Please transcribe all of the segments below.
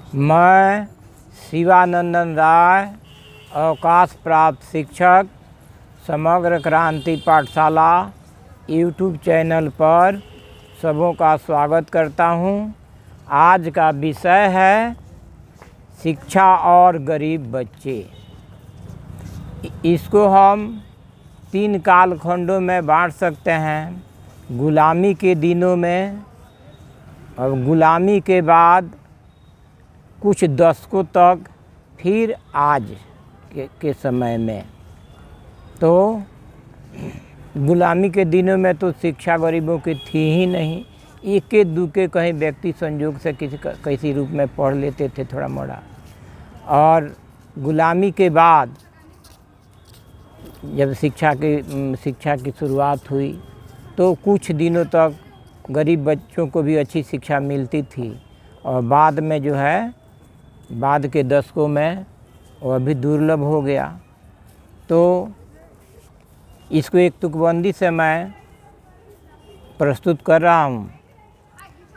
मैं शिवानंदन राय, अवकाश प्राप्त शिक्षक, समग्र क्रांति पाठशाला यूट्यूब चैनल पर सबों का स्वागत करता हूं। आज का विषय है शिक्षा और गरीब बच्चे। इसको हम 3 कालखंडों में बांट सकते हैं। गुलामी के दिनों में और गुलामी के बाद कुछ दशकों तक, फिर आज के समय में। तो गुलामी के दिनों में तो शिक्षा गरीबों की थी ही नहीं। एक दुके कहीं व्यक्ति संयोग से किसी रूप में पढ़ लेते थे थोड़ा मोड़ा। और गुलामी के बाद जब शिक्षा की शुरुआत हुई तो कुछ दिनों तक गरीब बच्चों को भी अच्छी शिक्षा मिलती थी। और बाद में जो है, बाद के दशकों में वह भी दुर्लभ हो गया। तो इसको एक तुकबंदी से मैं प्रस्तुत कर रहा हूँ।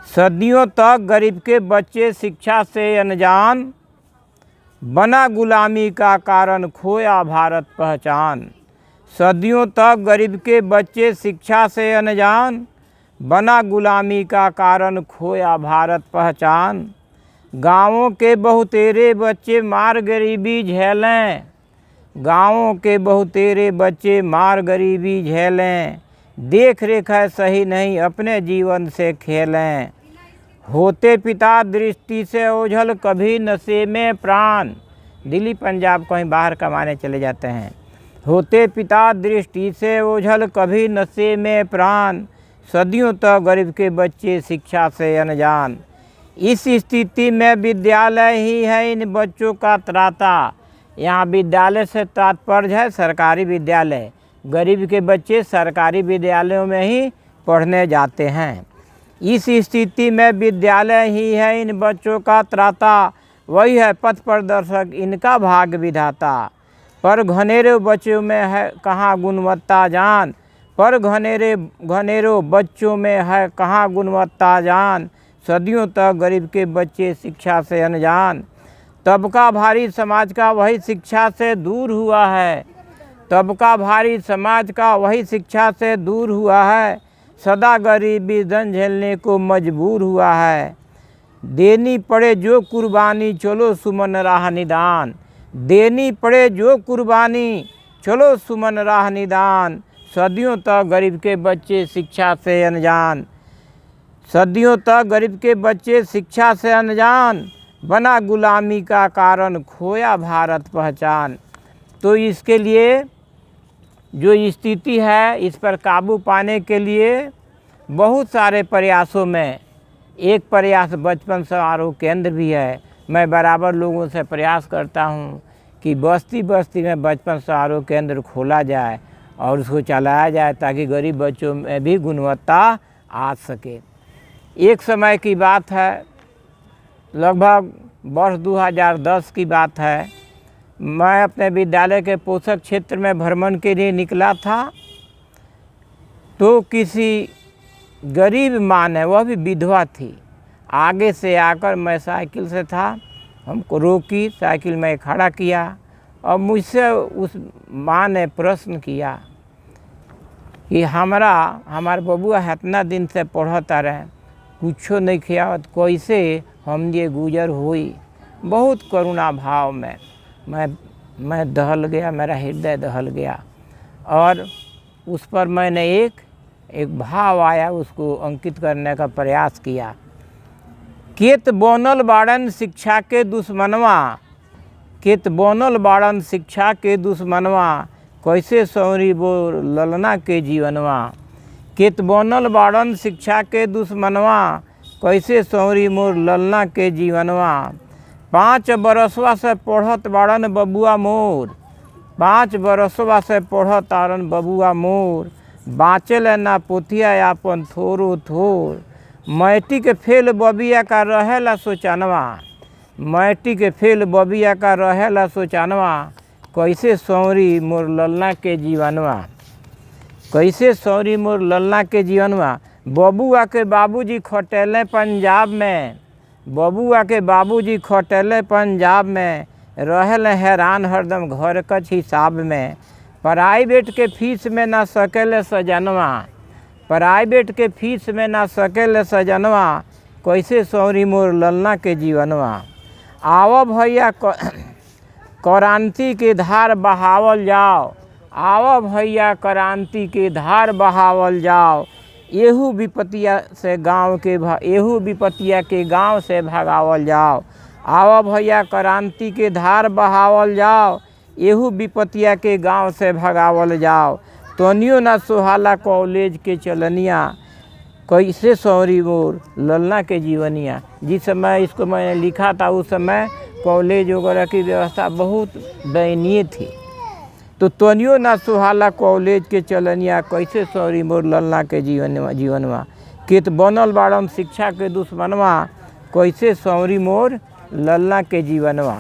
सदियों तक गरीब के बच्चे शिक्षा से अनजान, बना गुलामी का कारण खोया भारत पहचान। सदियों तक गरीब के बच्चे शिक्षा से अनजान, बना गुलामी का कारण खोया भारत पहचान। गाँवों के बहुतेरे बच्चे मार गरीबी झेलें, गाँवों के बहुतेरे बच्चे मार गरीबी झेलें। देख रेख है सही नहीं अपने जीवन से खेलें। होते पिता दृष्टि से ओझल कभी नशे में प्राण। दिल्ली पंजाब कहीं बाहर कमाने चले जाते हैं। होते पिता दृष्टि से ओझल कभी नशे में प्राण। सदियों तक गरीब के बच्चे शिक्षा से अनजान। इस स्थिति में विद्यालय ही है इन बच्चों का त्राता। यहाँ विद्यालय से तात्पर्य है सरकारी विद्यालय। गरीब के बच्चे सरकारी विद्यालयों में ही पढ़ने जाते हैं। इस स्थिति में विद्यालय ही है इन बच्चों का त्राता। वही है पथ प्रदर्शक इनका भाग्य विधाता। पर घनेरे बच्चों में है कहाँ गुणवत्ता जान। पर घनेरों बच्चों में है कहाँ गुणवत्ता जान। सदियों तक गरीब के बच्चे शिक्षा से अनजान। तबका भारी समाज का वही शिक्षा से दूर हुआ है। तबका भारी समाज का वही शिक्षा से दूर हुआ है। सदा गरीबी दन झेलने को मजबूर हुआ है। देनी पड़े जो कुर्बानी चलो सुमन राह निदान। देनी पड़े जो कुर्बानी चलो सुमन राह निदान। सदियों तक गरीब के बच्चे शिक्षा से अनजान। सदियों तक गरीब के बच्चे शिक्षा से अनजान, बना गुलामी का कारण खोया भारत पहचान। तो इसके लिए जो स्थिति है, इस पर काबू पाने के लिए बहुत सारे प्रयासों में एक प्रयास बचपन समारोह केंद्र भी है। मैं बराबर लोगों से प्रयास करता हूँ कि बस्ती बस्ती में बचपन समारोह केंद्र खोला जाए और उसको चलाया जाए ताकि गरीब बच्चों में भी गुणवत्ता आ सके। एक समय की बात है, लगभग वर्ष 2010 की बात है। मैं अपने विद्यालय के पोषक क्षेत्र में भ्रमण के लिए निकला था। तो किसी गरीब माँ ने, वह भी विधवा थी, आगे से आकर, मैं साइकिल से था, हमको रोकी, साइकिल में खड़ा किया और मुझसे उस माँ ने प्रश्न किया कि हमारे बबुआ इतना दिन से पढ़ता रहे, कुछो नहीं खियावत, कैसे हम ये गुजर हुई। बहुत करुणा भाव में मैं दहल गया, मेरा हृदय दहल गया। और उस पर मैंने एक भाव आया, उसको अंकित करने का प्रयास किया। केत बनल बाड़न शिक्षा के दुश्मनवा, केत बनल बाड़न शिक्षा के दुश्मनवा, कैसे सौरी वो ललना के जीवनवा। केत बनल बाड़न शिक्षा के दुश्मनवा, कैसे सौरी मोर ललना के जीवनवा। 5 बरसवा से पढ़त बाड़न बबुआ मोर, 5 बरसवा से पढ़त आरन बबुआ मोर। बाँचल ना पोथिया आपन थोरो थोर, मैटी के फेल बबिया का रहेला सोचानवा। मैटी के फेल बबिया का रहेला सोचानवा, कैसे सौरी मोर ललना के जीवनवा। कैसे सौरी मोर ललना के जीवनवा। बबुआ के बाबूजी खटेले पंजाब में, बबुआ के बाबूजी खटेले पंजाब में, रहल हैरान हरदम घर कछ हिसाब में। प्राइवेट के फीस में ना सकेले सजनवा, प्राइवेट के फीस में ना सकेले सजनवा, कैसे सौरी मोर ललना के जीवनवा। आओ भैया क्रांति के धार बहावल जाओ, आओ भैया क्रांति के धार बहावल जाओ। एहू विपतिया से गांव के एहू विपतिया के गांव से भगावल जाओ। आओ भैया क्रांति के धार बहावल जाओ, एहू विपतिया के गांव से भगावल जाओ। तनियो ना सुहाला कॉलेज के चलनिया, कैसे सौरी मोर ललना के जीवनिया। जिस समय इसको मैंने लिखा था उस समय कॉलेज वगैरह की व्यवस्था बहुत दयनीय थी। तो तनियो ना सुहाला कॉलेज के चलनिया, कैसे सौरी मोर ललना के जीवनवा। केत बनल बाड़न शिक्षा के दुश्मनवा, कैसे सौरी मोर ललना के जीवनवा।